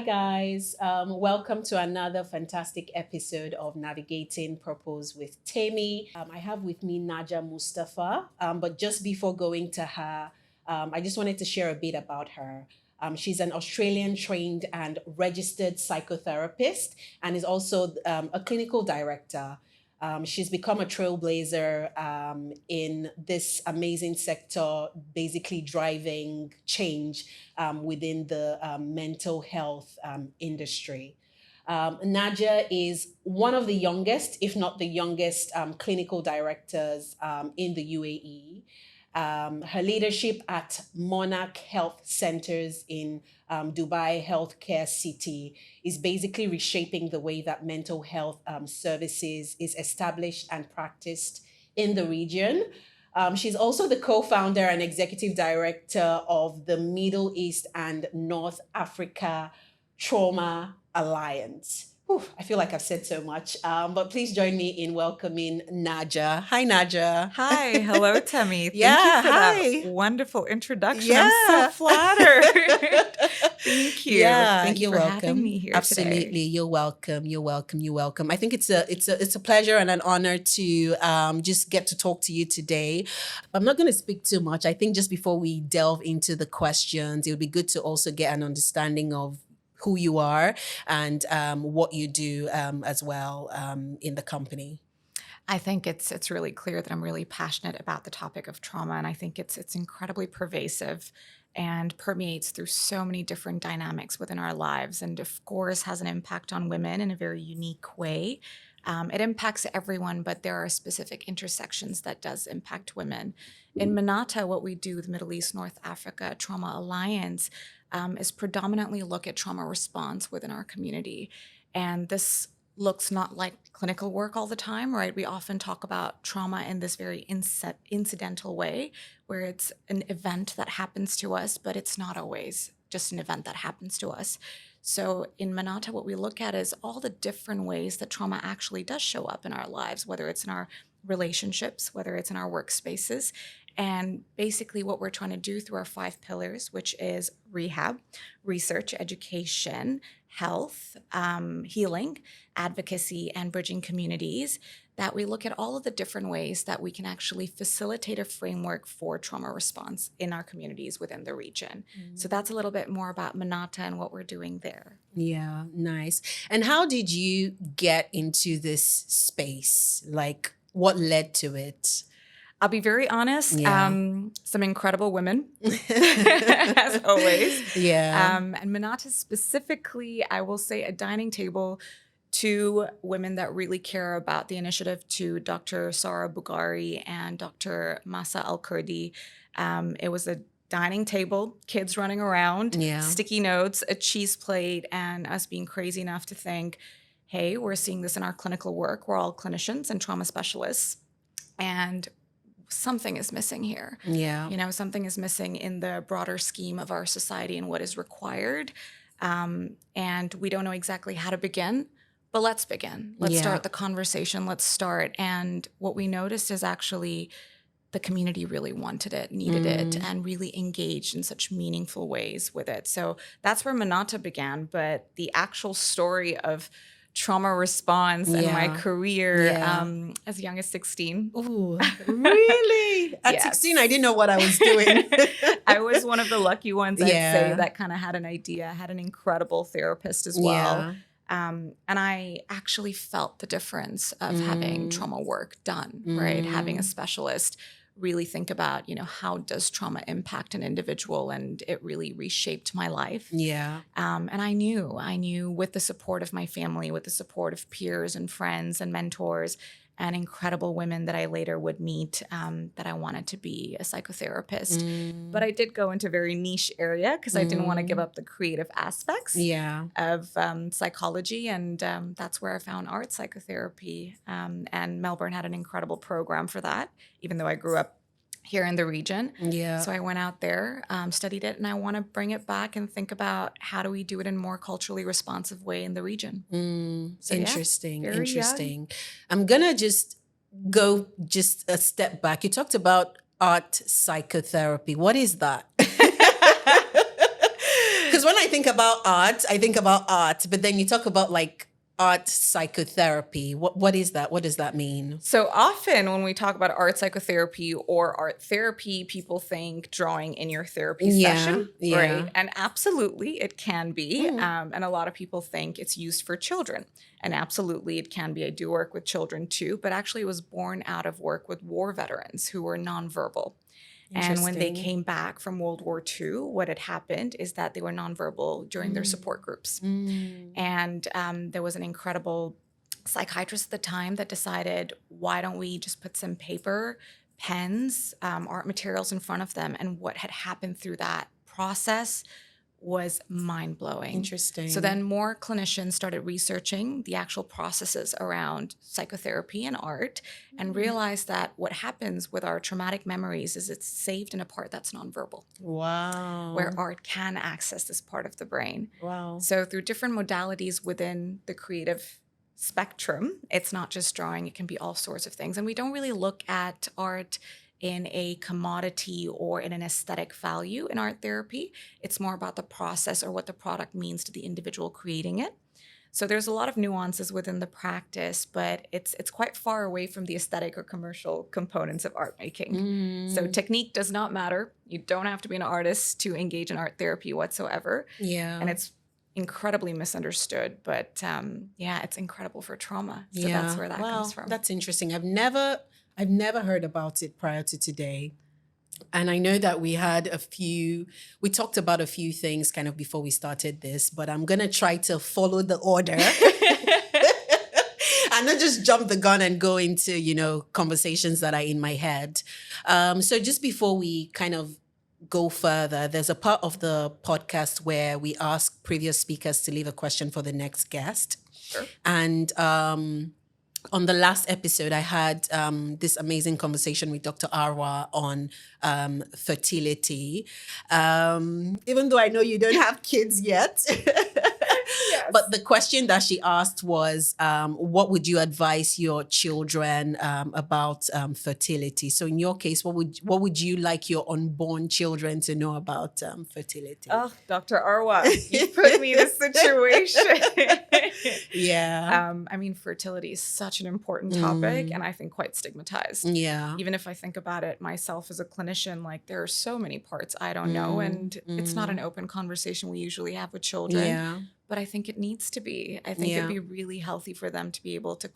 guys. Welcome to another fantastic episode of Navigating Purpose with Temi. I have with me Najah Musthafa. But just before going to her, I just wanted to share a bit about her. She's an Australian trained and registered psychotherapist and is also a clinical director. She's become a trailblazer in this amazing sector, basically driving change within the mental health industry. Najah is one of the youngest, if not the youngest, clinical directors in the UAE. Her leadership at Monarch Health Centers in Dubai Healthcare City is basically reshaping the way that mental health services is established and practiced in the region. She's also the co-founder and executive director of the Middle East and North Africa Trauma Alliance. Whew, I feel like I've said so much, but please join me in welcoming Najah. Hi, Najah. Hi, hello, Temi. Thank Yeah, you for hi. that wonderful introduction. Yeah. I'm so flattered. Thank you. Yeah, Thank you you're for welcome. having me here Absolutely, today. you're welcome. You're welcome. You're welcome. I think it's a pleasure and an honor to just get to talk to you today. I'm not going to speak too much. I think just before we delve into the questions, it would be good to also get an understanding of who you are and what you do as well in the company. I think it's really clear that I'm really passionate about the topic of trauma, and I think it's incredibly pervasive and permeates through so many different dynamics within our lives, and of course has an impact on women in a very unique way. It impacts everyone, but there are specific intersections that does impact women. In MENATA, what we do with Middle East North Africa Trauma Alliance is predominantly look at trauma response within our community. And this looks not like clinical work all the time, right? We often talk about trauma in this very incidental way, where it's an event that happens to us, but it's not always just an event that happens to us. So in MENATA, what we look at is all the different ways that trauma actually does show up in our lives, whether it's in our relationships, whether it's in our workspaces. And basically what we're trying to do through our 5 pillars, which is rehab, research, education, health, healing, advocacy, and bridging communities, that we look at all of the different ways that we can actually facilitate a framework for trauma response in our communities within the region. So that's a little bit more about MENATA and what we're doing there. Yeah, nice. And how did you get into this space? Like, what led to it? I'll be very honest, Yeah. some incredible women, as always. Yeah. And MENATA specifically, I will say a dining table to women that really care about the initiative, to Dr. Sara Bugari and Dr. Masa Al-Kurdi. It was a dining table, kids running around, Yeah. sticky notes, a cheese plate, and us being crazy enough to think, hey, we're seeing this in our clinical work. We're all clinicians and trauma specialists. And something is missing here. Yeah. You know, something is missing in the broader scheme of our society and what is required. And we don't know exactly how to begin, but let's begin. Let's start the conversation. Let's start. And what we noticed is actually the community really wanted it, needed it, and really engaged in such meaningful ways with it. So that's where MENATA began. But the actual story of trauma response and my career as young as 16. Oh, really? At Yes. 16, I didn't know what I was doing. I was one of the lucky ones, I'd Yeah. say, that kind of had an idea, had an incredible therapist as well. Yeah. And I actually felt the difference of having trauma work done, right? Having a specialist really think about, you know, how does trauma impact an individual? And it really reshaped my life. Yeah. And I knew with the support of my family, with the support of peers and friends and mentors and incredible women that I later would meet, that I wanted to be a psychotherapist. But I did go into a very niche area because I didn't want to give up the creative aspects of psychology. And that's where I found art psychotherapy. And Melbourne had an incredible program for that, even though I grew up here in the region. Yeah. So I went out there, studied it, and I want to bring it back and think about how do we do it in a more culturally responsive way in the region. So, Interesting. very Interesting. I'm going to just go just a step back. You talked about art psychotherapy. What is that? Because Because when I think about art, but then you talk about like art psychotherapy. What is that? What does that mean? So often when we talk about art psychotherapy or art therapy, people think drawing in your therapy session, right? And absolutely it can be. And a lot of people think it's used for children. And absolutely it can be. I do work with children too, but actually it was born out of work with war veterans who were nonverbal. And when they came back from World War II, what had happened is that they were nonverbal during their support groups. And there was an incredible psychiatrist at the time that decided, why don't we just put some paper, pens, art materials in front of them? And what had happened through that process was mind-blowing. Interesting. So then more clinicians started researching the actual processes around psychotherapy and art and realized that what happens with our traumatic memories is it's saved in a part that's nonverbal. Wow. Where art can access this part of the brain. Wow. So through different modalities within the creative spectrum, it's not just drawing, it can be all sorts of things. And we don't really look at art in a commodity or in an aesthetic value in art therapy. It's more about the process or what the product means to the individual creating it. So there's a lot of nuances within the practice, but it's quite far away from the aesthetic or commercial components of art making. So technique does not matter. You don't have to be an artist to engage in art therapy whatsoever. And it's incredibly misunderstood, but it's incredible for trauma. So that's where that comes from. That's interesting. I've never heard about it prior to today. And I know that we talked about a few things kind of before we started this, but I'm going to try to follow the order and not just jump the gun and go into, conversations that are in my head. So just before we kind of go further, there's a part of the podcast where we ask previous speakers to leave a question for the next guest. Sure. And on the last episode, I had this amazing conversation with Dr. Arwa on fertility. Even though I know you don't have kids yet. Yes. But the question that she asked was, what would you advise your children about fertility? So in your case, what would you like your unborn children to know about fertility? Oh, Dr. Arwa, you put me in a situation. I mean, fertility is such an important topic and I think quite stigmatized. Yeah. Even if I think about it myself as a clinician, like there are so many parts I don't know and it's not an open conversation we usually have with children. Yeah. But I think it needs to be. I think it'd be really healthy for them to be able to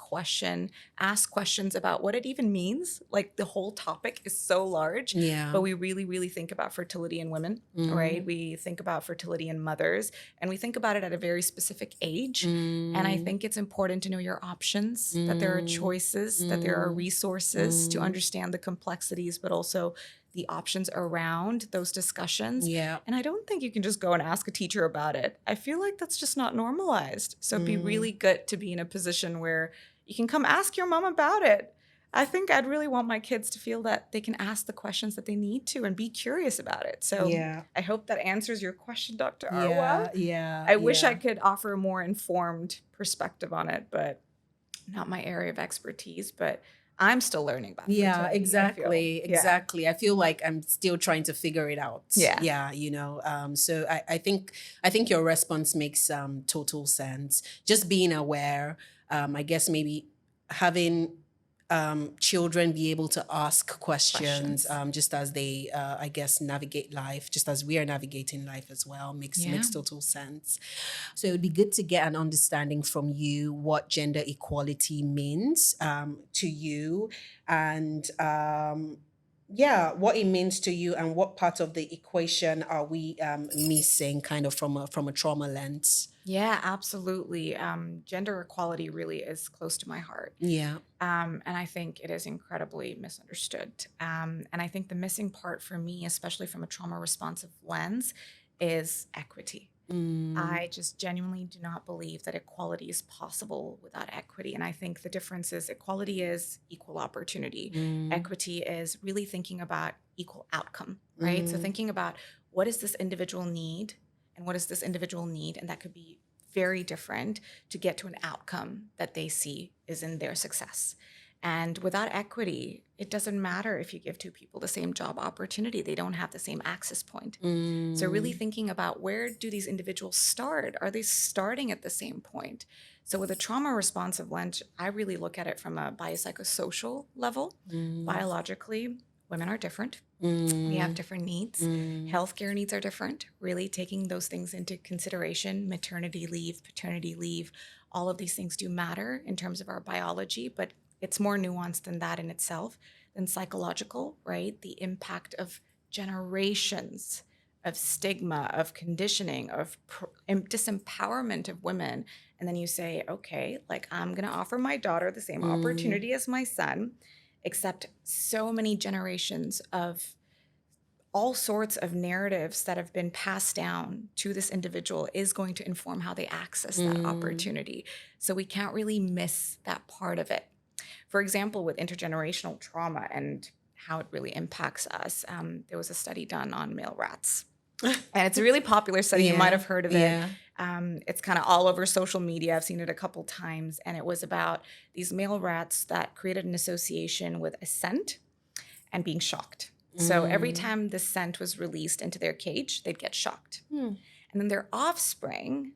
ask questions about what it even means. Like the whole topic is so large, but we really, really think about fertility in women, right? We think about fertility in mothers and we think about it at a very specific age. And I think it's important to know your options, that there are choices, that there are resources to understand the complexities, but also the options around those discussions. Yeah. And I don't think you can just go and ask a teacher about it. I feel like that's just not normalized. So it'd be really good to be in a position where you can come ask your mom about it. I think I'd really want my kids to feel that they can ask the questions that they need to and be curious about it. So I hope that answers your question, Dr. Arwa. I wish I could offer a more informed perspective on it, but not my area of expertise. But I'm still learning about fertility. Yeah, exactly. I feel like I'm still trying to figure it out. So I think your response makes total sense. Just being aware, I guess maybe having children be able to ask questions. Just as they, I guess, navigate life, just as we are navigating life as well, makes total sense. So it would be good to get an understanding from you what gender equality means to you and what it means to you and what part of the equation are we missing kind of from a trauma lens. Yeah, absolutely. Gender equality really is close to my heart. Yeah. And I think it is incredibly misunderstood. And I think the missing part for me, especially from a trauma responsive lens, is equity. I just genuinely do not believe that equality is possible without equity. And I think the difference is equality is equal opportunity. Equity is really thinking about equal outcome, right? So thinking about what does this individual need and what does this individual need? And that could be very different to get to an outcome that they see is in their success. And without equity, it doesn't matter if you give two people the same job opportunity, they don't have the same access point. So really thinking about, where do these individuals start? Are they starting at the same point? So with a trauma responsive lens, I really look at it from a biopsychosocial level. Biologically, women are different. We have different needs. Healthcare needs are different. Really taking those things into consideration, maternity leave, paternity leave, all of these things do matter in terms of our biology, but it's more nuanced than that in itself. Then psychological, right? The impact of generations of stigma, of conditioning, of disempowerment of women. And then you say, okay, like, I'm going to offer my daughter the same opportunity as my son, except so many generations of all sorts of narratives that have been passed down to this individual is going to inform how they access that opportunity. So we can't really miss that part of it. For example, with intergenerational trauma and how it really impacts us, there was a study done on male rats. And it's a really popular study. You might have heard of it. It's kind of all over social media. I've seen it a couple times. And it was about these male rats that created an association with a scent and being shocked. So every time the scent was released into their cage, they'd get shocked. And then their offspring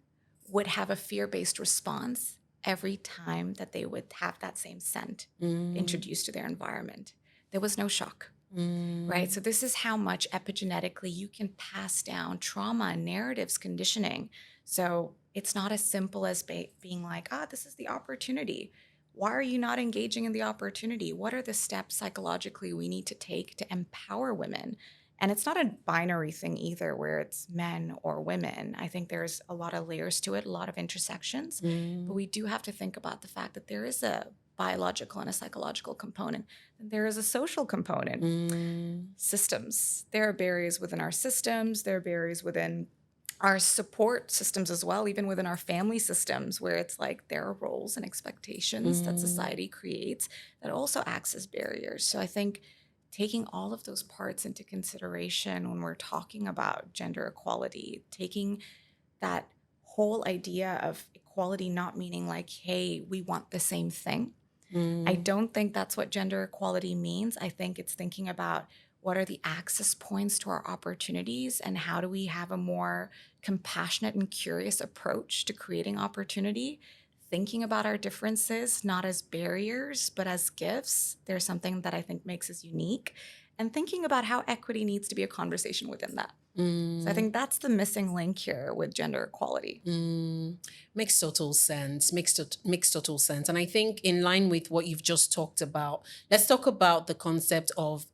would have a fear-based response every time that they would have that same scent introduced to their environment. There was no shock. Right? So this is how much epigenetically you can pass down trauma and narratives conditioning. So it's not as simple as being like, this is the opportunity. Why are you not engaging in the opportunity? What are the steps psychologically we need to take to empower women? And it's not a binary thing either, where it's men or women. I think there's a lot of layers to it, a lot of intersections. But we do have to think about the fact that there is a biological and a psychological component. And there is a social component. Systems. There are barriers within our systems. There are barriers within our support systems as well, even within our family systems, where it's like there are roles and expectations that society creates that also acts as barriers. So I think taking all of those parts into consideration when we're talking about gender equality, taking that whole idea of equality not meaning like, hey, we want the same thing. I don't think that's what gender equality means. I think it's thinking about, what are the access points to our opportunities, and how do we have a more compassionate and curious approach to creating opportunity, thinking about our differences not as barriers but as gifts. There's something that I think makes us unique, and thinking about how equity needs to be a conversation within that. So I think that's the missing link here with gender equality. Makes total sense. Makes total sense. And I think in line with what you've just talked about, let's talk about the concept of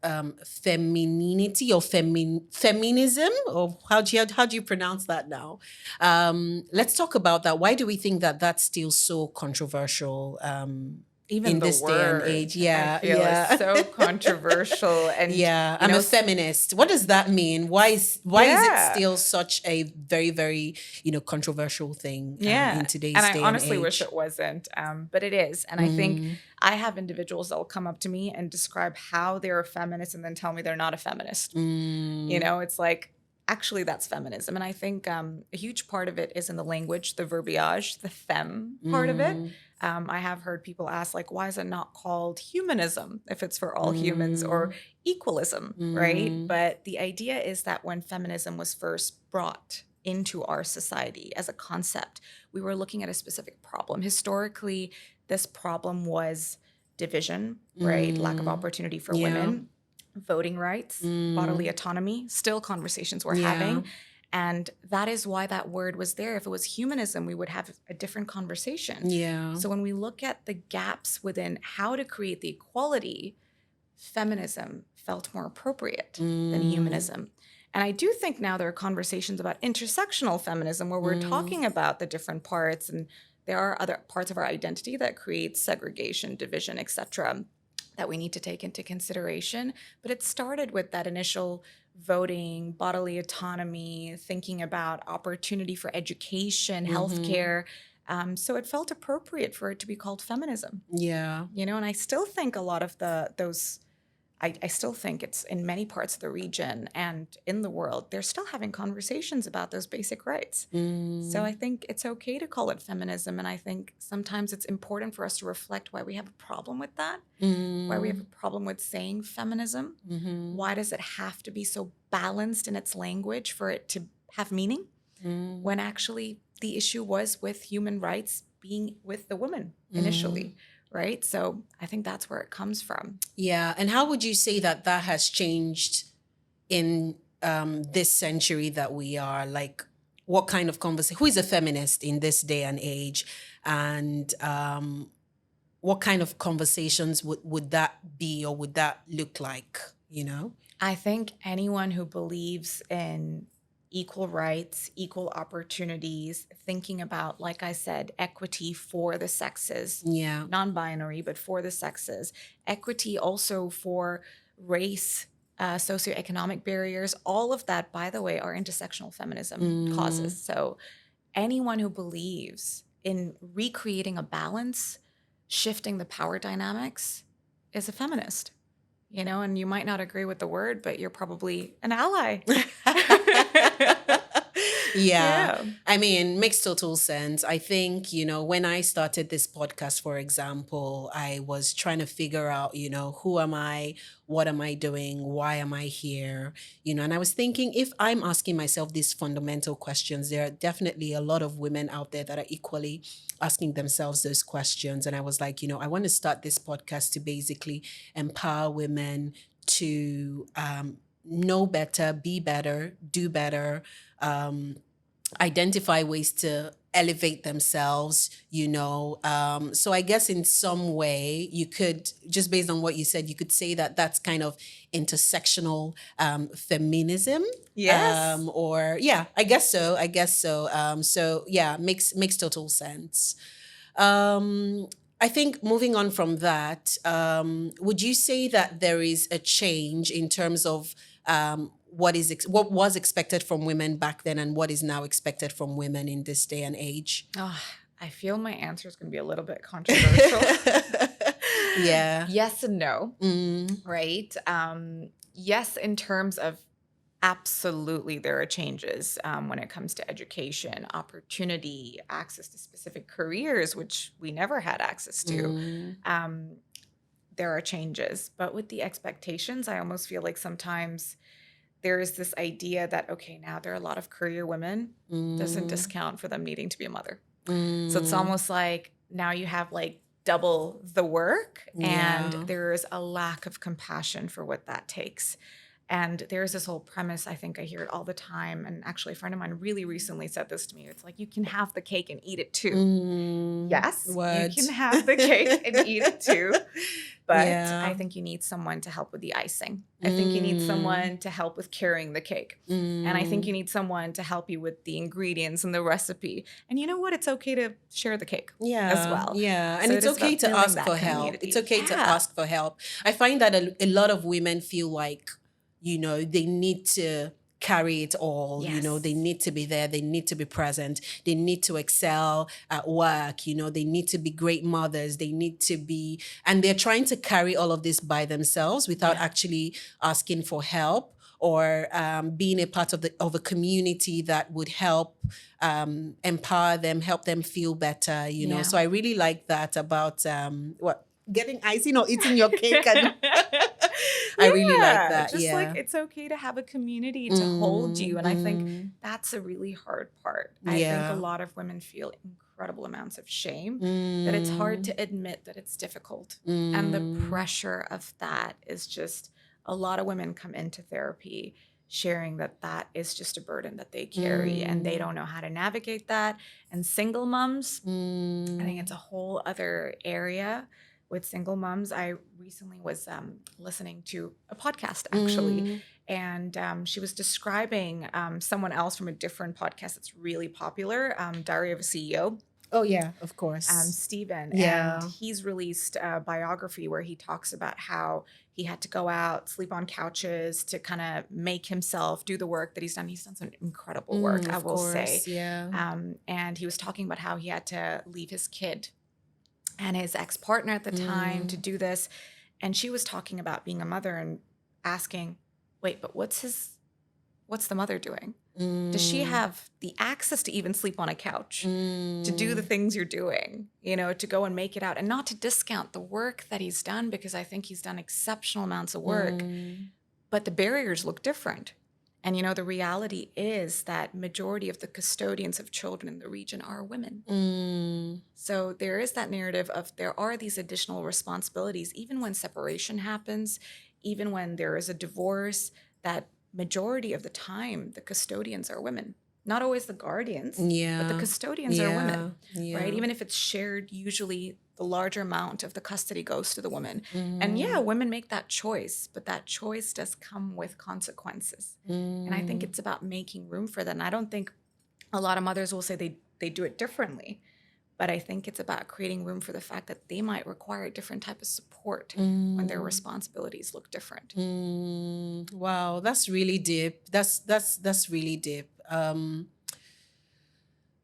femininity or feminism, or how do you pronounce that now? Let's talk about that. Why do we think that that's still so controversial? Even in the this word, day and age, I feel is so controversial. And I'm a feminist. What does that mean? Why is it still such a very, very controversial thing in today's day and age? And I honestly wish it wasn't, but it is. And I think I have individuals that will come up to me and describe how they're a feminist and then tell me they're not a feminist. It's like, actually, that's feminism. And I think a huge part of it is in the language, the verbiage, the femme part of it. I have heard people ask, like, why is it not called humanism if it's for all humans, or equalism, right? But the idea is that when feminism was first brought into our society as a concept, we were looking at a specific problem. Historically, this problem was division, right? Lack of opportunity for women. Voting rights, bodily autonomy, still conversations we're having. And that is why that word was there. If it was humanism, we would have a different conversation. So when we look at the gaps within how to create the equality, feminism felt more appropriate than humanism. And I do think now there are conversations about intersectional feminism, where we're talking about the different parts, and there are other parts of our identity that create segregation, division, etc., that we need to take into consideration. But it started with that initial voting, bodily autonomy, thinking about opportunity for education, healthcare. So it felt appropriate for it to be called feminism. And I still think a lot of those I still think it's in many parts of the region and in the world, they're still having conversations about those basic rights. So I think it's okay to call it feminism. And I think sometimes it's important for us to reflect why we have a problem with that, why we have a problem with saying feminism. Why does it have to be so balanced in its language for it to have meaning when actually the issue was with human rights being with the woman initially? Right. So I think that's where it comes from. Yeah. And how would you say that that has changed in this century that we are? Like, what kind of conversation? Who is a feminist in this day and age? And what kind of conversations would that be, or would that look like, you know? I think anyone who believes in equal rights, equal opportunities, thinking about, like I said, equity for the sexes, Yeah. non-binary, but for the sexes, equity also for race, socioeconomic barriers, all of that, by the way, are intersectional feminism causes. So anyone who believes in recreating a balance, shifting the power dynamics, is a feminist. You know, and you might not agree with the word, but you're probably an ally. Yeah. I mean, makes total sense. I think, when I started this podcast, for example, I was trying to figure out, who am I? What am I doing? Why am I here? And I was thinking, if I'm asking myself these fundamental questions, there are definitely a lot of women out there that are equally asking themselves those questions. And I was like, I want to start this podcast to basically empower women to know better, be better, do better, identify ways to elevate themselves, So I guess in some way you could, just based on what you said, you could say that that's kind of intersectional feminism. Yes. Or yeah, I guess so. So yeah, makes total sense. I think moving on from that, would you say that there is a change in terms of what was expected from women back then and what is now expected from women in this day and age? Oh, I feel my answer is going to be a little bit controversial. Yeah. Yes and no. Right. Yes, in terms of absolutely there are changes when it comes to education, opportunity, access to specific careers, which we never had access to. There are changes. But with the expectations, I almost feel like sometimes there is this idea that, okay, now there are a lot of career women, doesn't discount for them needing to be a mother. So it's almost like now you have like double the work, and there is a lack of compassion for what that takes. And there's this whole premise, I think I hear it all the time. And actually, a friend of mine really recently said this to me. It's like, you can have the cake and eat it too. Yes, What? you can have the cake and eat it too. But Yeah. I think you need someone to help with the icing. I think you need someone to help with carrying the cake. And I think you need someone to help you with the ingredients and the recipe. And you know what? It's okay to share the cake as well. Yeah. And So it's it is okay about to building ask that for help. community. It's okay to Yeah. ask for help. I find that a lot of women feel like, they need to carry it all. Yes. They need to be there. They need to be present. They need to excel at work. They need to be great mothers. They need to be, and they're trying to carry all of this by themselves without actually asking for help or being a part of a community that would help empower them, help them feel better. Yeah. So I really like that about getting icing or eating your cake. And I really like that. Just yeah. like it's okay to have a community to hold you. And I think that's a really hard part. I think Yeah. a lot of women feel incredible amounts of shame, that it's hard to admit that it's difficult. And the pressure of that is just, a lot of women come into therapy sharing that is just a burden that they carry and they don't know how to navigate that. And single moms, I think it's a whole other area. With single moms, I recently was listening to a podcast, actually, and she was describing someone else from a different podcast that's really popular, Diary of a CEO. Oh, yeah, of course. Stephen. Yeah. And he's released a biography where he talks about how he had to go out, sleep on couches to kind of make himself do the work that he's done. He's done some incredible work, I will say. Yeah. And he was talking about how he had to leave his kid and his ex-partner at the time to do this. And she was talking about being a mother and asking, wait, but what's the mother doing? Does she have the access to even sleep on a couch, to do the things you're doing, to go and make it out, and not to discount the work that he's done, because I think he's done exceptional amounts of work, but the barriers look different. And, the reality is that majority of the custodians of children in the region are women. So there is that narrative of there are these additional responsibilities, even when separation happens, even when there is a divorce, that majority of the time, the custodians are women. Not always the guardians, but the custodians are women, right? Even if it's shared, usually the larger amount of the custody goes to the woman. And women make that choice, but that choice does come with consequences. And I think it's about making room for that. And I don't think a lot of mothers will say they do it differently, but I think it's about creating room for the fact that they might require a different type of support when their responsibilities look different. Wow, that's really deep. That's really deep.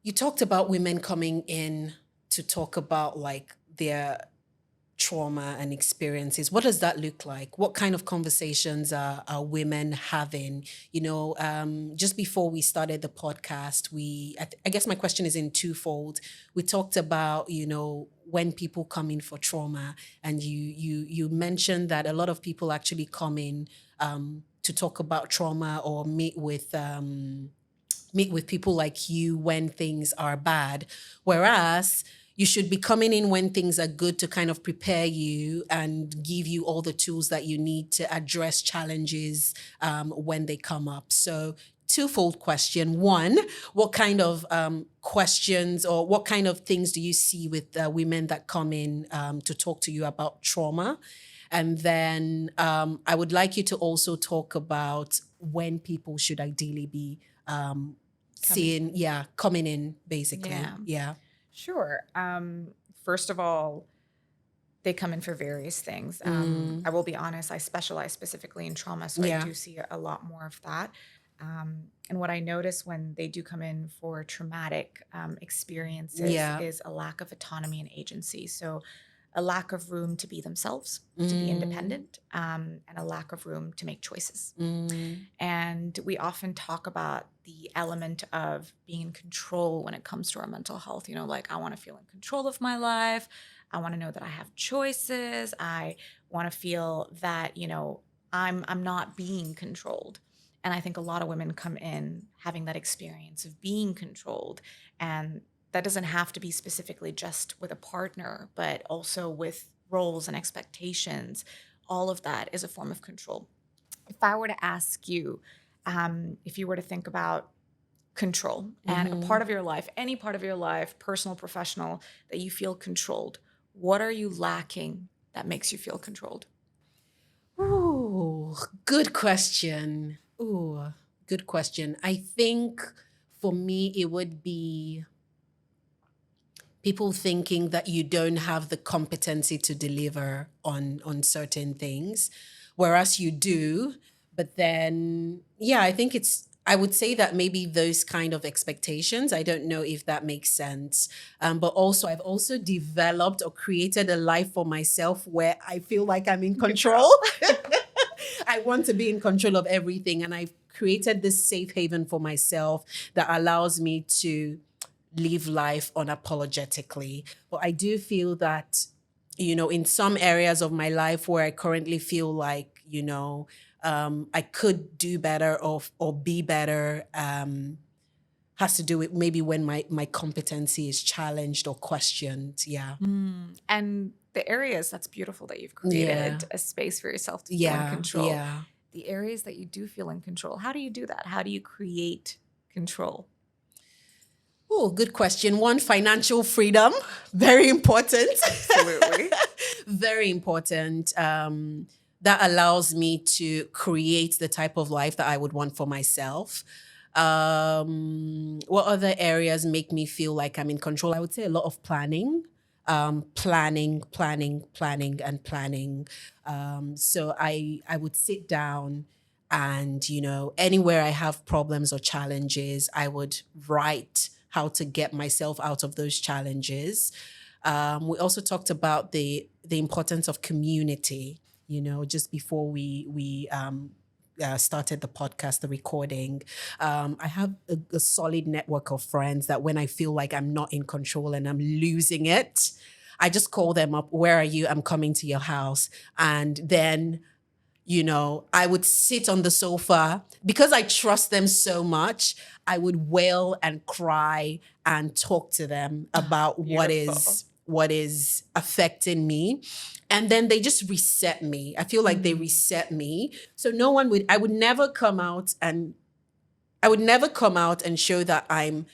You talked about women coming in to talk about like their trauma and experiences. What does that look like? What kind of conversations are women having? Just before we started the podcast, I guess my question is in twofold. We talked about, when people come in for trauma, and you mentioned that a lot of people actually come in to talk about trauma or meet with people like you when things are bad, whereas you should be coming in when things are good to kind of prepare you and give you all the tools that you need to address challenges when they come up. So twofold question. One, what kind of questions or what kind of things do you see with women that come in to talk to you about trauma? And then I would like you to also talk about when people should ideally be coming in, basically. Yeah. Sure. First of all, they come in for various things. I will be honest, I specialize specifically in trauma, so I do see a lot more of that. And what I notice when they do come in for traumatic experiences is a lack of autonomy and agency. So a lack of room to be themselves, to be independent, and a lack of room to make choices. And we often talk about the element of being in control when it comes to our mental health. Like, I want to feel in control of my life. I want to know that I have choices. I want to feel that, I'm not being controlled. And I think a lot of women come in having that experience of being controlled, and that doesn't have to be specifically just with a partner, but also with roles and expectations. All of that is a form of control. If I were to ask you, if you were to think about control and a part of your life, any part of your life, personal, professional, that you feel controlled, what are you lacking that makes you feel controlled? Ooh, good question. I think for me, it would be people thinking that you don't have the competency to deliver on certain things, whereas you do. But then, I would say that maybe those kind of expectations, I don't know if that makes sense. But also, I've also developed or created a life for myself where I feel like I'm in control. I want to be in control of everything. And I've created this safe haven for myself that allows me to live life unapologetically. But I do feel that, in some areas of my life where I currently feel like, I could do better or be better, has to do with maybe when my competency is challenged or questioned. Yeah. And the areas, that's beautiful that you've created a space for yourself to feel in control. Yeah. The areas that you do feel in control, how do you do that? How do you create control? Oh, good question. One, financial freedom. Very important. Absolutely. Very important. That allows me to create the type of life that I would want for myself. What other areas make me feel like I'm in control? I would say a lot of planning. Planning. So I would sit down and, anywhere I have problems or challenges, I would write how to get myself out of those challenges. We also talked about the importance of community, just before we started the podcast, the recording. I have a solid network of friends that when I feel like I'm not in control and I'm losing it, I just call them up. Where are you? I'm coming to your house. And then, I would sit on the sofa because I trust them so much. I would wail and cry and talk to them about what is affecting me. And then they just reset me. I feel like they reset me. So I would never come out and show that I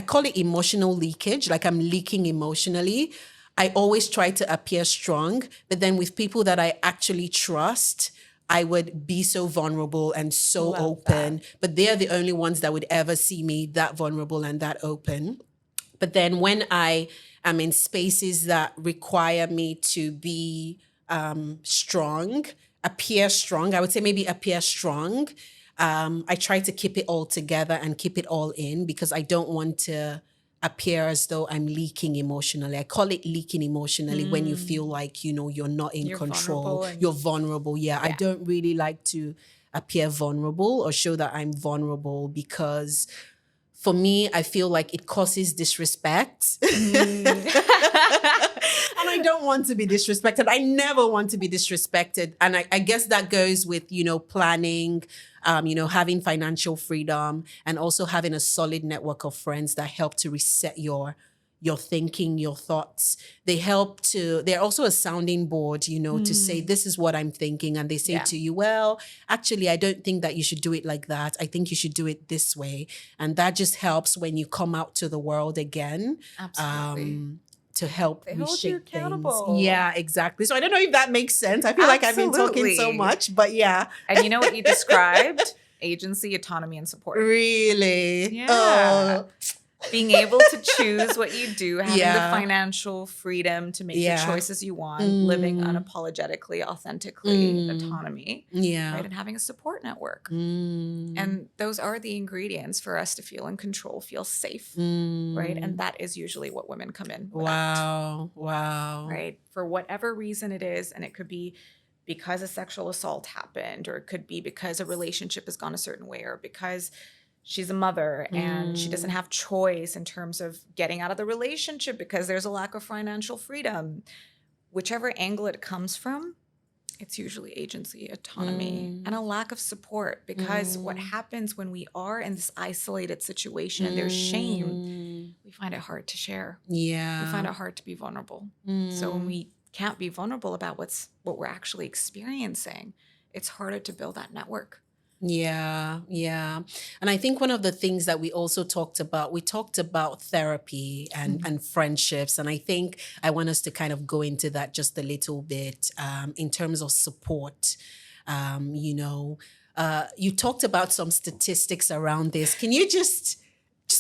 call it emotional leakage, like I'm leaking emotionally. I always try to appear strong, but then with people that I actually trust, I would be so vulnerable and so open, but they're the only ones that would ever see me that vulnerable and that open. But then when I am in spaces that require me to be strong, appear strong, I would say maybe appear strong. I try to keep it all together and keep it all in because I don't want to appear as though I'm leaking emotionally. I call it leaking emotionally when you feel like, you're not in control. You're vulnerable. Yeah, I don't really like to appear vulnerable or show that I'm vulnerable because for me, I feel like it causes disrespect. And I don't want to be disrespected. I never want to be disrespected. And I guess that goes with, planning, having financial freedom and also having a solid network of friends that help to reset your thinking, your thoughts. They're also a sounding board, to say, this is what I'm thinking. And they say to you, well, actually, I don't think that you should do it like that. I think you should do it this way. And that just helps when you come out to the world again. Absolutely. To help They reshape hold you accountable. things. Yeah, exactly. So I don't know if that makes sense. I feel like I've been talking so much, but yeah. And you know what you described? Agency, autonomy, and support. Really? Yeah. Oh. Being able to choose what you do, having the financial freedom to make the choices you want, living unapologetically, authentically, autonomy, right? And having a support network. And those are the ingredients for us to feel in control, feel safe, right? And that is usually what women come in without. Wow. Right? For whatever reason it is, and it could be because a sexual assault happened, or it could be because a relationship has gone a certain way, or because she's a mother and she doesn't have choice in terms of getting out of the relationship because there's a lack of financial freedom. Whichever angle it comes from, it's usually agency, autonomy, and a lack of support. Because what happens when we are in this isolated situation and there's shame, we find it hard to share. Yeah. We find it hard to be vulnerable. So when we can't be vulnerable about what we're actually experiencing, it's harder to build that network. Yeah. And I think one of the things that we also talked about therapy and friendships. And I think I want us to kind of go into that just a little bit in terms of support. You talked about some statistics around this. Can you just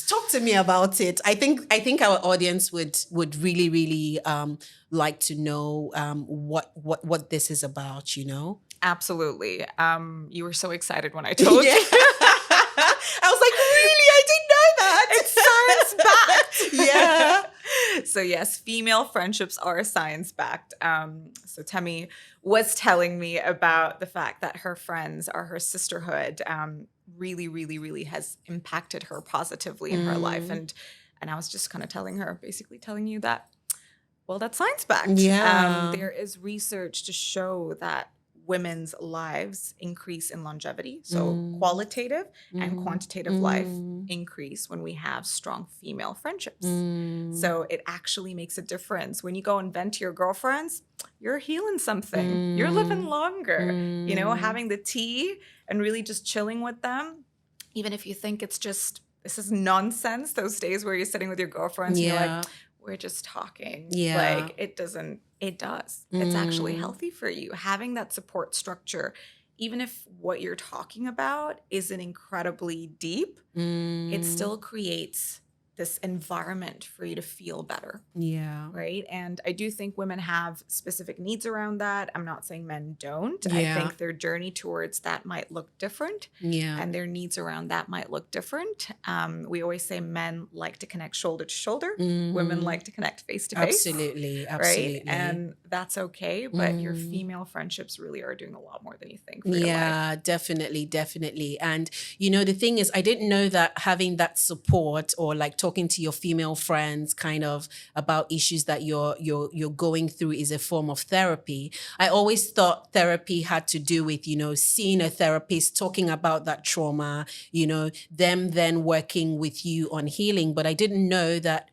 talk to me about it? I think our audience would really, really like to know what this is about, Absolutely. You were so excited when I told you. I was like, really? I didn't know that. It's science-backed. Yeah. So yes, female friendships are science-backed. So Temi was telling me about the fact that her friends are her sisterhood really, really, really has impacted her positively in her life. And I was just kind of basically telling you that, well, that's science-backed. Yeah. There is research to show that women's lives increase in longevity. So qualitative and quantitative life increase when we have strong female friendships. So it actually makes a difference. When you go and vent to your girlfriends, you're healing something. You're living longer. Having the tea and really just chilling with them, even if you think it's just, this is nonsense, those days where you're sitting with your girlfriends and you're like, we're just talking. Yeah. Like it does. It's actually healthy for you. Having that support structure, even if what you're talking about isn't incredibly deep, it still creates this environment for you to feel better. Yeah. Right. And I do think women have specific needs around that. I'm not saying men don't. Yeah. I think their journey towards that might look different. Yeah. And their needs around that might look different. We always say men like to connect shoulder to shoulder. Women like to connect face to face. Absolutely. Right. And that's okay. But your female friendships really are doing a lot more than you think for your life. Yeah, definitely, definitely. And the thing is, I didn't know that having that support, or like talking to your female friends kind of about issues that you're going through, is a form of therapy. I always thought therapy had to do with, seeing a therapist, talking about that trauma, them then working with you on healing. But I didn't know that,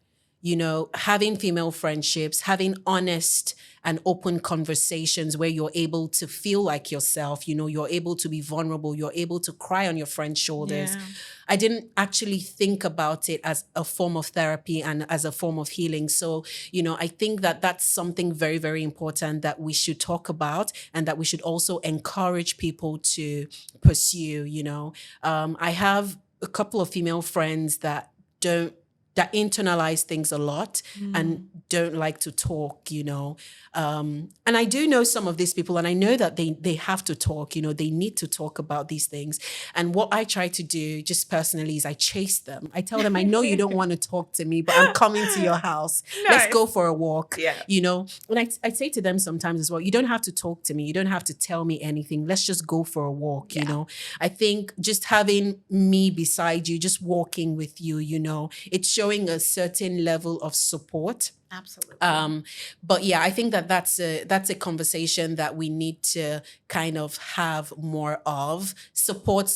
having female friendships, having honest and open conversations where you're able to feel like yourself, you're able to be vulnerable, you're able to cry on your friend's shoulders. Yeah. I didn't actually think about it as a form of therapy and as a form of healing. So, I think that that's something very, very important that we should talk about, and that we should also encourage people to pursue. I have a couple of female friends that internalize things a lot and don't like to talk, and I do know some of these people, and I know that they have to talk, they need to talk about these things. And what I try to do just personally is I chase them. I tell them, I know you don't want to talk to me, but I'm coming to your house. Nice. Let's go for a walk. Yeah. And I say to them sometimes as well, you don't have to talk to me. You don't have to tell me anything. Let's just go for a walk. I think just having me beside you, just walking with you, it's showing a certain level of support. Absolutely. But yeah, I think that's a conversation that we need to kind of have more of. Support.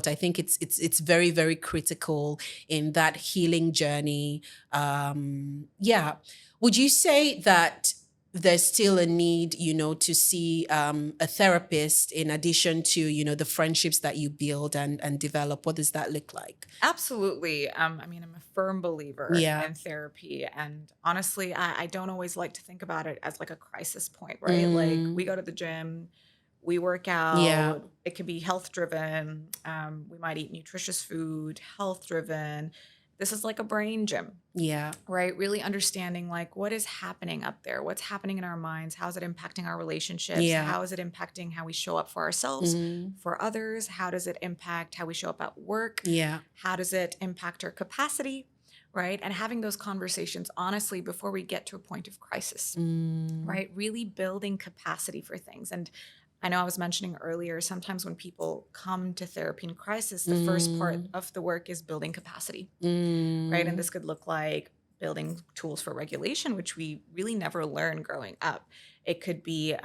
I think it's very, very critical in that healing journey. Yeah. Would you say that there's still a need, to see a therapist in addition to, the friendships that you build and develop? What does that look like? Absolutely. I'm a firm believer in therapy. And honestly, I don't always like to think about it as like a crisis point, right? Like, we go to the gym, we work out. Yeah. It could be health driven. We might eat nutritious food, health driven. This is like a brain gym. Yeah. Right? Really understanding like what is happening up there, what's happening in our minds, how is it impacting our relationships, how is it impacting how we show up for ourselves, for others, how does it impact how we show up at work, how does it impact our capacity, right? And having those conversations honestly before we get to a point of crisis, right? Really building capacity for things. And I know I was mentioning earlier, sometimes when people come to therapy in crisis, the first part of the work is building capacity, right? And this could look like building tools for regulation, which we really never learn growing up. It could be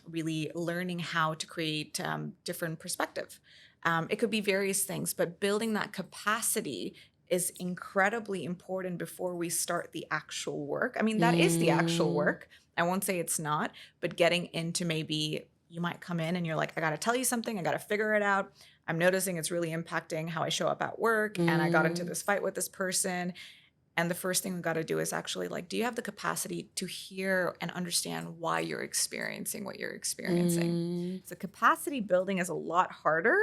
really learning how to create different perspective. It could be various things, but building that capacity is incredibly important before we start the actual work. I mean, that is the actual work. I won't say it's not, but getting into maybe you might come in and you're like, I got to tell you something. I got to figure it out. I'm noticing it's really impacting how I show up at work. And I got into this fight with this person. And the first thing we got to do is actually like, do you have the capacity to hear and understand why you're experiencing what you're experiencing? So capacity building is a lot harder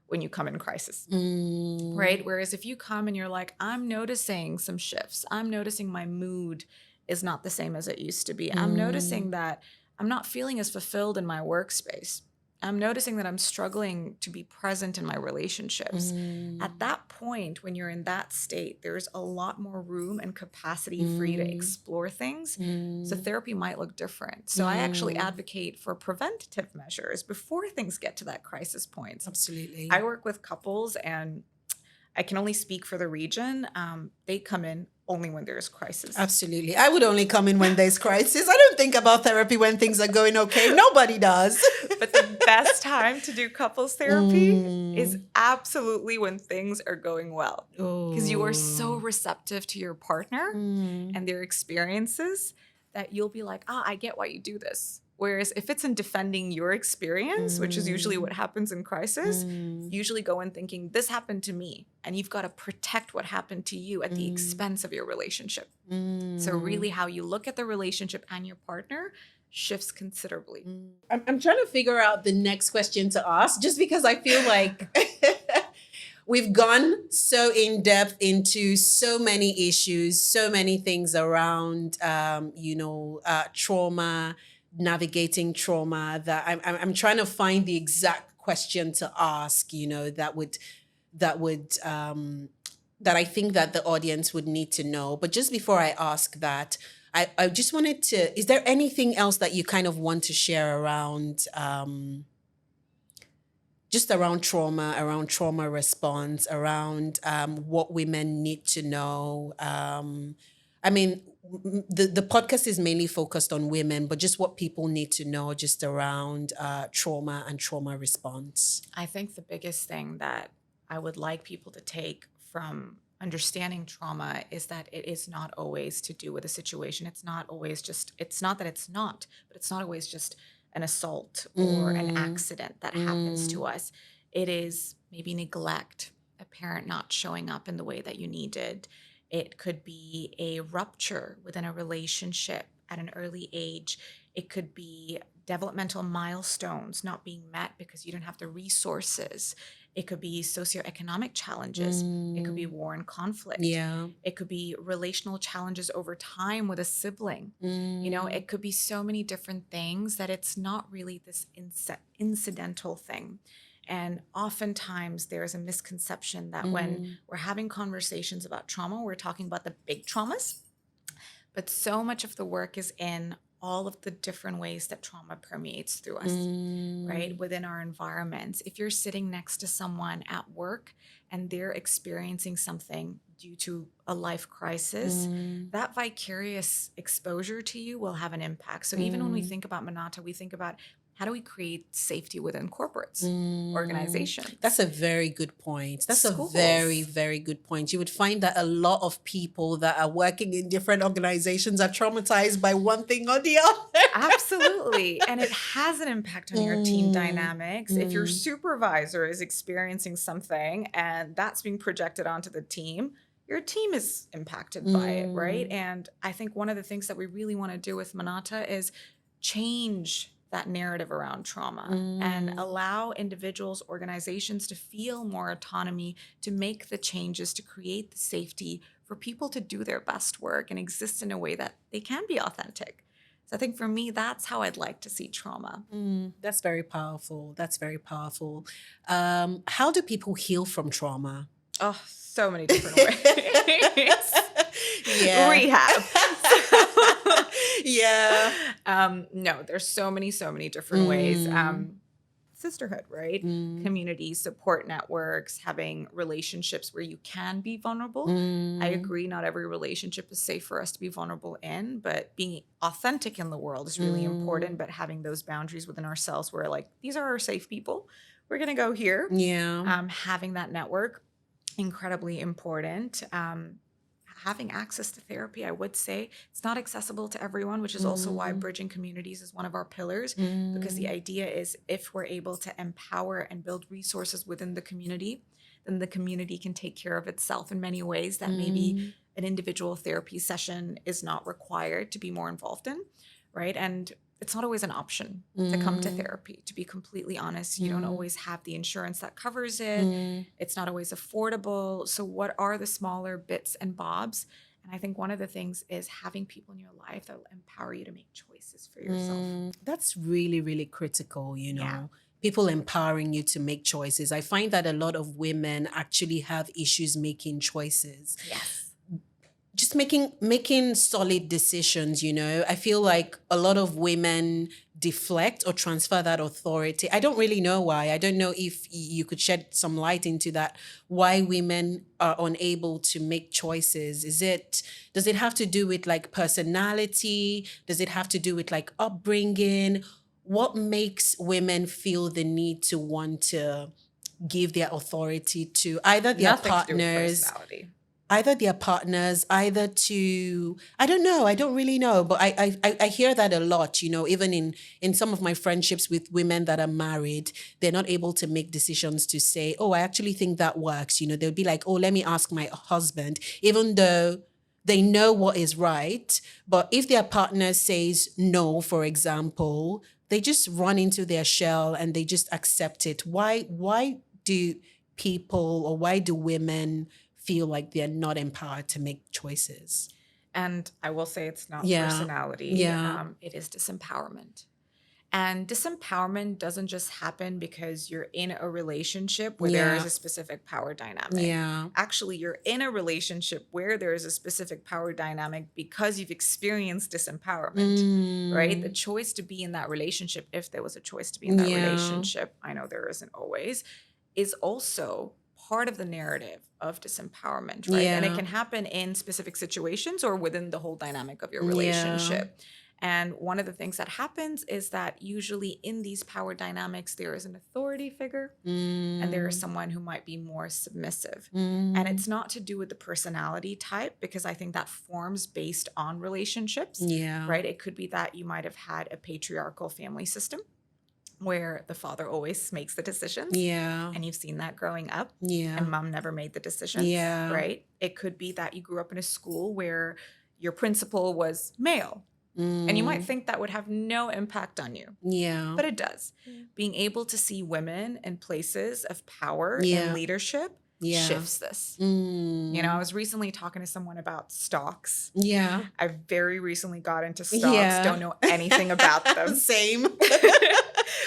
when you come in crisis, right? Whereas if you come and you're like, I'm noticing some shifts. I'm noticing my mood is not the same as it used to be. I'm noticing that I'm not feeling as fulfilled in my workspace. I'm noticing that I'm struggling to be present in my relationships. At that point, when you're in that state, there's a lot more room and capacity for you to explore things. So therapy might look different. So I actually advocate for preventative measures before things get to that crisis point. Absolutely. I work with couples, and I can only speak for the region. They come in only when there's crisis. Absolutely. I would only come in when there's crisis. I don't think about therapy when things are going okay. Nobody does. But the best time to do couples therapy is absolutely when things are going well. Because you are so receptive to your partner and their experiences that you'll be like, I get why you do this. Whereas if it's in defending your experience, which is usually what happens in crisis, you usually go in thinking, this happened to me. And you've got to protect what happened to you at the expense of your relationship. So really how you look at the relationship and your partner shifts considerably. I'm trying to figure out the next question to ask, just because I feel like we've gone so in depth into so many issues, so many things around, trauma, navigating trauma. That I'm trying to find the exact question to ask. That would that I think that the audience would need to know. But just before I ask that, I just wanted to. Is there anything else that you kind of want to share around? Just around trauma response, around what women need to know. I mean, the podcast is mainly focused on women, but just what people need to know just around trauma and trauma response. I think the biggest thing that I would like people to take from understanding trauma is that it is not always to do with a situation. It's not always just, it's not that it's not, but it's not always just an assault or an accident that happens to us. It is maybe neglect, a parent not showing up in the way that you needed. It could be a rupture within a relationship at an early age. It could be developmental milestones not being met because you don't have the resources. It could be socioeconomic challenges. It could be war and conflict. Yeah. It could be relational challenges over time with a sibling. It could be so many different things that it's not really this incidental thing. And oftentimes there is a misconception that when we're having conversations about trauma, we're talking about the big traumas. But so much of the work is in all of the different ways that trauma permeates through us, right? Within our environments. If you're sitting next to someone at work and they're experiencing something due to a life crisis, that vicarious exposure to you will have an impact. So even when we think about MENATA, we think about how do we create safety within corporates, organizations? That's a very good point. That's Schools. a very, very good point. You would find that a lot of people that are working in different organizations are traumatized by one thing or the other. Absolutely. And it has an impact on your team dynamics. If your supervisor is experiencing something and that's being projected onto the team, your team is impacted by it, right? And I think one of the things that we really want to do with MENATA is change that narrative around trauma and allow individuals, organizations to feel more autonomy, to make the changes, to create the safety for people to do their best work and exist in a way that they can be authentic. So I think for me, that's how I'd like to see trauma. That's very powerful. That's very powerful. How do people heal from trauma? Oh, so many different ways. Yeah. Rehab. Yeah. No, there's so many different ways. Sisterhood, right? Community support networks, having relationships where you can be vulnerable. I agree, not every relationship is safe for us to be vulnerable in, but being authentic in the world is really important. But having those boundaries within ourselves where like, these are our safe people. We're going to go here. Yeah. Having that network, incredibly important. Having access to therapy, I would say it's not accessible to everyone, which is also why bridging communities is one of our pillars, because the idea is if we're able to empower and build resources within the community, then the community can take care of itself in many ways that maybe an individual therapy session is not required to be more involved in, right? And it's not always an option to come to therapy, to be completely honest. You don't always have the insurance that covers it. It's not always affordable. So what are the smaller bits and bobs? And I think one of the things is having people in your life that will empower you to make choices for yourself. That's really, really critical, Yeah. People empowering you to make choices. I find that a lot of women actually have issues making choices. Yes. Just making solid decisions. I feel like a lot of women deflect or transfer that authority. I don't really know why. I don't know if you could shed some light into that, why women are unable to make choices. Does it have to do with like personality? Does it have to do with like upbringing? What makes women feel the need to want to give their authority to either their Nothing to do with partners, personality. either to, I don't know, I don't really know, but I hear that a lot, even in some of my friendships with women that are married, they're not able to make decisions to say, oh, I actually think that works. They'll be like, oh, let me ask my husband, even though they know what is right. But if their partner says no, for example, they just run into their shell and they just accept it. Why do people, or why do women feel like they're not empowered to make choices? And I will say it's not Yeah. personality. Yeah. It is disempowerment. And disempowerment doesn't just happen because you're in a relationship where there Yeah. is a specific power dynamic. Yeah. Actually, you're in a relationship where there is a specific power dynamic because you've experienced disempowerment, right? The choice to be in that relationship, if there was a choice to be in that Yeah. relationship, I know there isn't always, is also part of the narrative of disempowerment, right? And it Yeah. can happen in specific situations or within the whole dynamic of your Yeah. relationship. And one of the things that happens is that usually in these power dynamics, there is an authority figure and there is someone who might be more submissive. And it's not to do with the personality type, because I think that forms based on relationships, Yeah. right? It could be that you might have had a patriarchal family system where the father always makes the decisions. Yeah. And you've seen that growing up. Yeah. And mom never made the decisions, Yeah. right? It could be that you grew up in a school where your principal was male. And you might think that would have no impact on you. Yeah. But it does. Being able to see women in places of power Yeah. and leadership shifts this. You know, I was recently talking to someone about stocks. Yeah. I very recently got into stocks, Yeah. don't know anything about them. Same.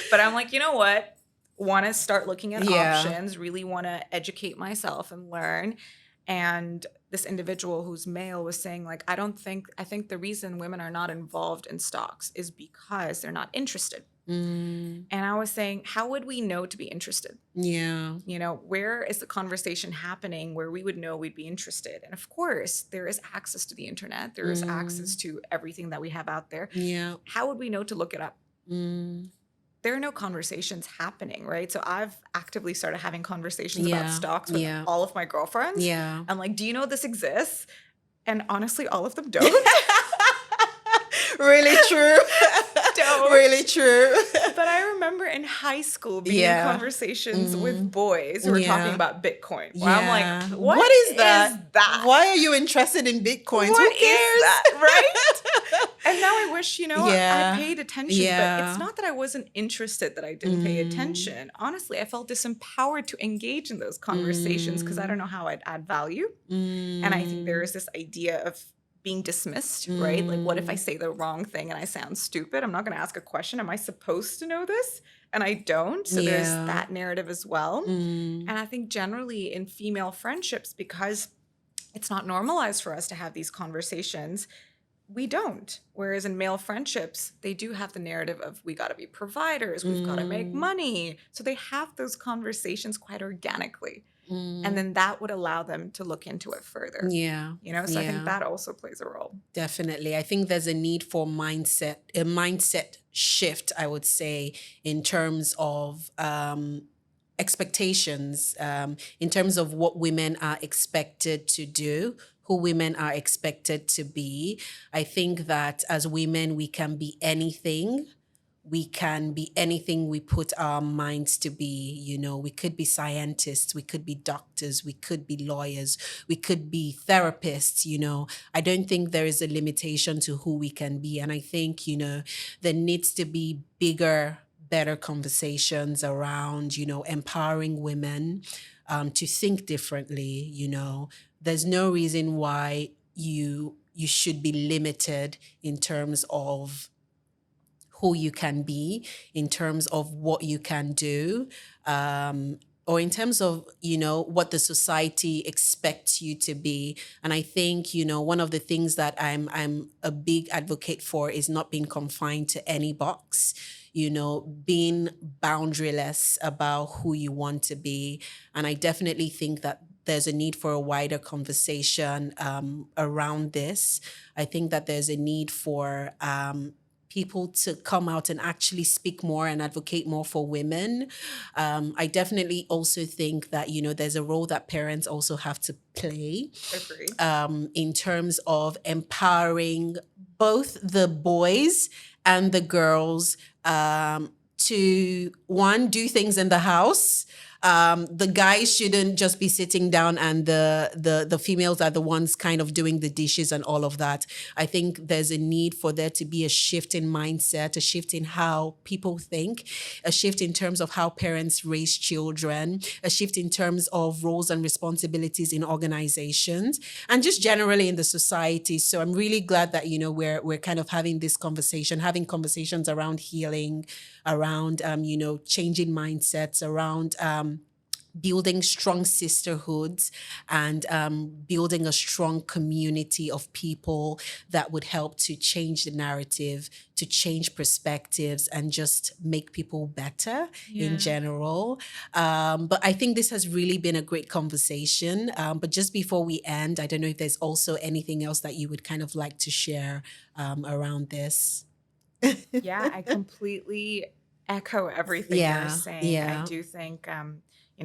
But I'm like, you know what? Want to start looking at Yeah. options, really want to educate myself and learn. And this individual who's male was saying, like, I think the reason women are not involved in stocks is because they're not interested. And I was saying, how would we know to be interested? Yeah. You know, where is the conversation happening where we would know we'd be interested? And of course, there is access to the internet. There is access to everything that we have out there. Yeah. How would we know to look it up? There are no conversations happening, right? So I've actively started having conversations about stocks with all of my girlfriends. Yeah. I'm like, do you know this exists? And honestly, all of them don't. Really true. Don't. Really true. But I remember in high school being in conversations with boys who were talking about Bitcoin. Where I'm like, what is that? Why are you interested in Bitcoins? What Who cares? is that, right? And now I wish, Yeah. I paid attention, Yeah. but it's not that I wasn't interested that I didn't pay attention. Honestly, I felt disempowered to engage in those conversations because I don't know how I'd add value. And I think there is this idea of being dismissed, right? Like, what if I say the wrong thing and I sound stupid? I'm not going to ask a question. Am I supposed to know this? And I don't. So there's that narrative as well. And I think generally in female friendships, because it's not normalized for us to have these conversations, we don't. Whereas in male friendships, they do have the narrative of we got to be providers, we've got to make money. So they have those conversations quite organically. And then that would allow them to look into it further. Yeah. So I think that also plays a role. Definitely. I think there's a need for a mindset shift, I would say, in terms of expectations, in terms of what women are expected to do, who women are expected to be. I think that as women, we can be anything. We can be anything we put our minds to be. We could be scientists, we could be doctors, we could be lawyers, we could be therapists. I don't think there is a limitation to who we can be. And I think, there needs to be bigger, better conversations around, empowering women to think differently. There's no reason why you should be limited in terms of who you can be, in terms of what you can do, or in terms of, what the society expects you to be. And I think, one of the things that I'm a big advocate for is not being confined to any box, being boundaryless about who you want to be. And I definitely think that there's a need for a wider conversation around this. I think that there's a need for people to come out and actually speak more and advocate more for women. I definitely also think that, there's a role that parents also have to play. Agree. In terms of empowering both the boys and the girls to, one, do things in the house, The guys shouldn't just be sitting down and the females are the ones kind of doing the dishes and all of that. I think there's a need for there to be a shift in mindset, a shift in how people think, a shift in terms of how parents raise children, a shift in terms of roles and responsibilities in organizations, and just generally in the society. So I'm really glad that, we're kind of having this conversation, having conversations around healing, around, changing mindsets, around building strong sisterhoods, and building a strong community of people that would help to change the narrative, to change perspectives, and just make people better in general. But I think this has really been a great conversation. But just before we end, I don't know if there's also anything else that you would kind of like to share around this. Yeah, I completely echo everything you're saying. Yeah. I do think,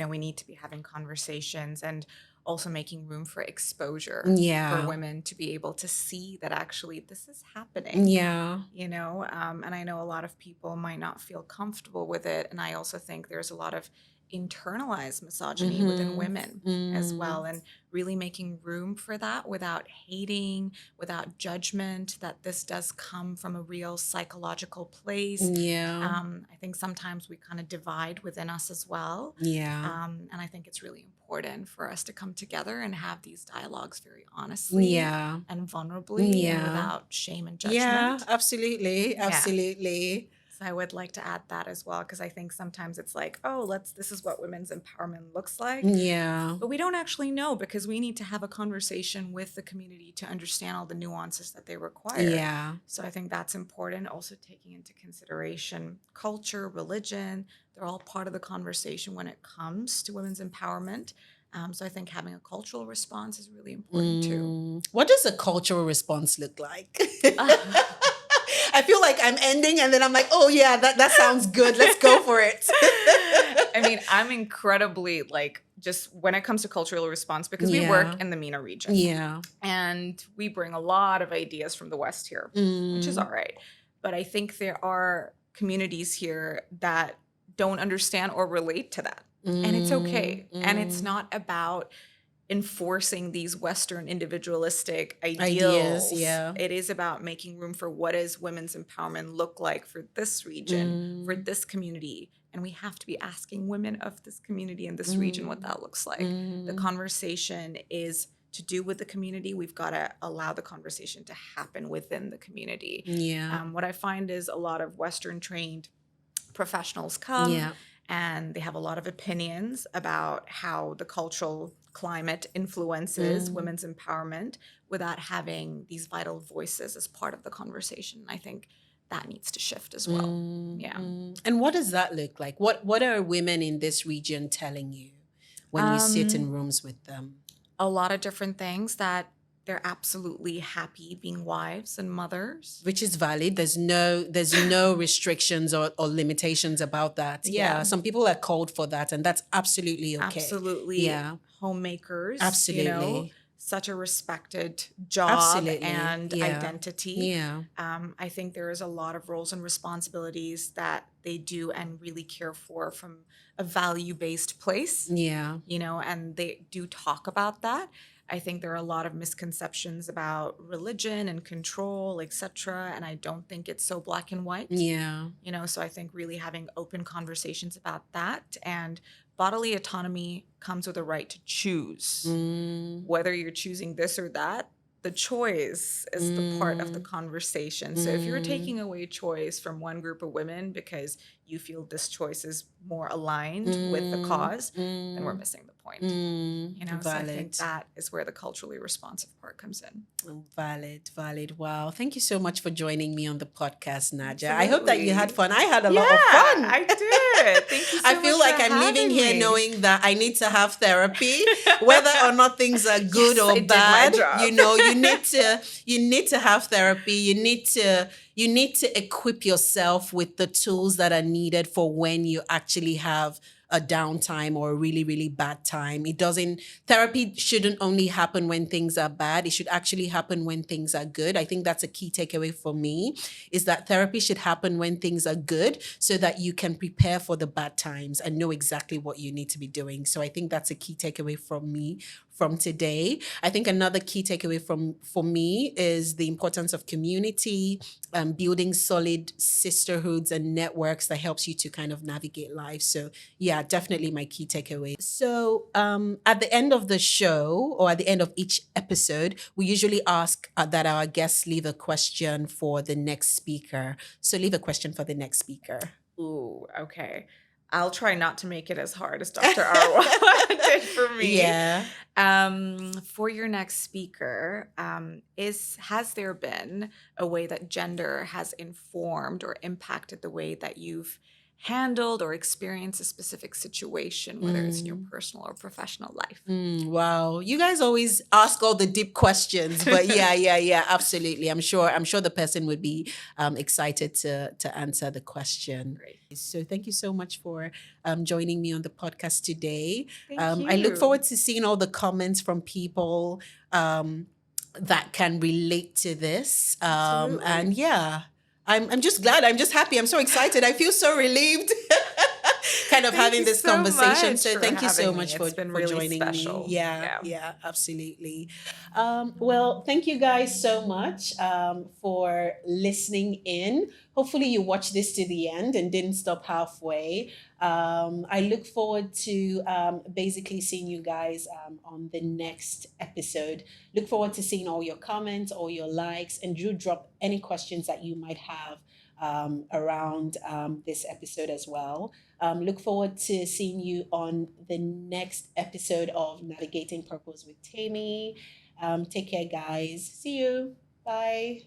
we need to be having conversations and also making room for exposure for women to be able to see that actually this is happening. Yeah. And I know a lot of people might not feel comfortable with it. And I also think there's a lot of internalized misogyny within women as well, and really making room for that without hating, without judgment, that this does come from a real psychological place. I think sometimes we kind of divide within us as well. And I think it's really important for us to come together and have these dialogues very honestly and vulnerably and without shame and judgment. Yeah, absolutely. So I would like to add that as well, because I think sometimes it's like, this is what women's empowerment looks like. But we don't actually know, because we need to have a conversation with the community to understand all the nuances that they require. So I think that's important. Also taking into consideration culture, religion, they're all part of the conversation when it comes to women's empowerment. So I think having a cultural response is really important too. What does a cultural response look like? I feel like I'm ending and then I'm like, oh yeah, that sounds good. Let's go for it. I mean, I'm incredibly just when it comes to cultural response, because we work in the MENA region. And we bring a lot of ideas from the West here, which is all right. But I think there are communities here that don't understand or relate to that. And it's okay. And it's not about enforcing these Western individualistic ideals. It is about making room for what does women's empowerment look like for this region, for this community. And we have to be asking women of this community and this region what that looks like. The conversation is to do with the community. We've got to allow the conversation to happen within the community. What I find is a lot of Western trained professionals come and they have a lot of opinions about how the cultural climate influences women's empowerment without having these vital voices as part of the conversation. I think that needs to shift as well. And what does that look like? What are women in this region telling you when you sit in rooms with them? A lot of different things, that they're absolutely happy being wives and mothers. Which is valid. There's no restrictions or limitations about that. Some people are called for that, and that's absolutely okay. Absolutely. Homemakers. Absolutely. Such a respected job and identity. I think there is a lot of roles and responsibilities that they do and really care for from a value-based place. And they do talk about that. I think there are a lot of misconceptions about religion and control, etc. And I don't think it's so black and white. So I think really having open conversations about that, and bodily autonomy comes with a right to choose. Whether you're choosing this or that, the choice is the part of the conversation. So if you're taking away choice from one group of women because you feel this choice is more aligned with the cause, then we're missing the point. So I think that is where the culturally responsive part comes in. Valid. Wow. Thank you so much for joining me on the podcast, Najah. I hope that you had fun. I had a lot of fun. I did. Thank you so much. I feel like I'm leaving here knowing that I need to have therapy, whether or not things are good or bad. You need to have therapy. You need to you need to equip yourself with the tools that are needed for when you actually have a downtime or a really, really bad time. It doesn't, therapy shouldn't only happen when things are bad. It should actually happen when things are good. I think that's a key takeaway for me, is that therapy should happen when things are good so that you can prepare for the bad times and know exactly what you need to be doing. So I think that's a key takeaway from me from today. I think another key takeaway for me is the importance of community, building solid sisterhoods and networks that helps you to kind of navigate life. So yeah, definitely my key takeaway. So at the end of the show, or at the end of each episode, we usually ask that our guests leave a question for the next speaker. So leave a question for the next speaker. Ooh, okay. I'll try not to make it as hard as Dr. Arwa did for me. Yeah. For your next speaker, has there been a way that gender has informed or impacted the way that you've handled or experienced a specific situation, whether it's in your personal or professional life? Wow. You guys always ask all the deep questions, but yeah, absolutely. I'm sure the person would be excited to answer the question. Great. So thank you so much for joining me on the podcast today. Thank I look you. forward to seeing all the comments from people that can relate to this. Absolutely. And yeah, I'm just glad. I'm just happy. I'm so excited. I feel so relieved. Kind of Thank having you this so conversation. much So for thank you so having me. much It's for been really joining special. me. Yeah, absolutely. Well, thank you guys so much for listening in. Hopefully you watched this to the end and didn't stop halfway. I look forward to basically seeing you guys on the next episode. Look forward to seeing all your comments, all your likes, and do drop any questions that you might have around this episode as well. Look forward to seeing you on the next episode of Navigating Purpose with Tammy. Take care, guys. See you. Bye.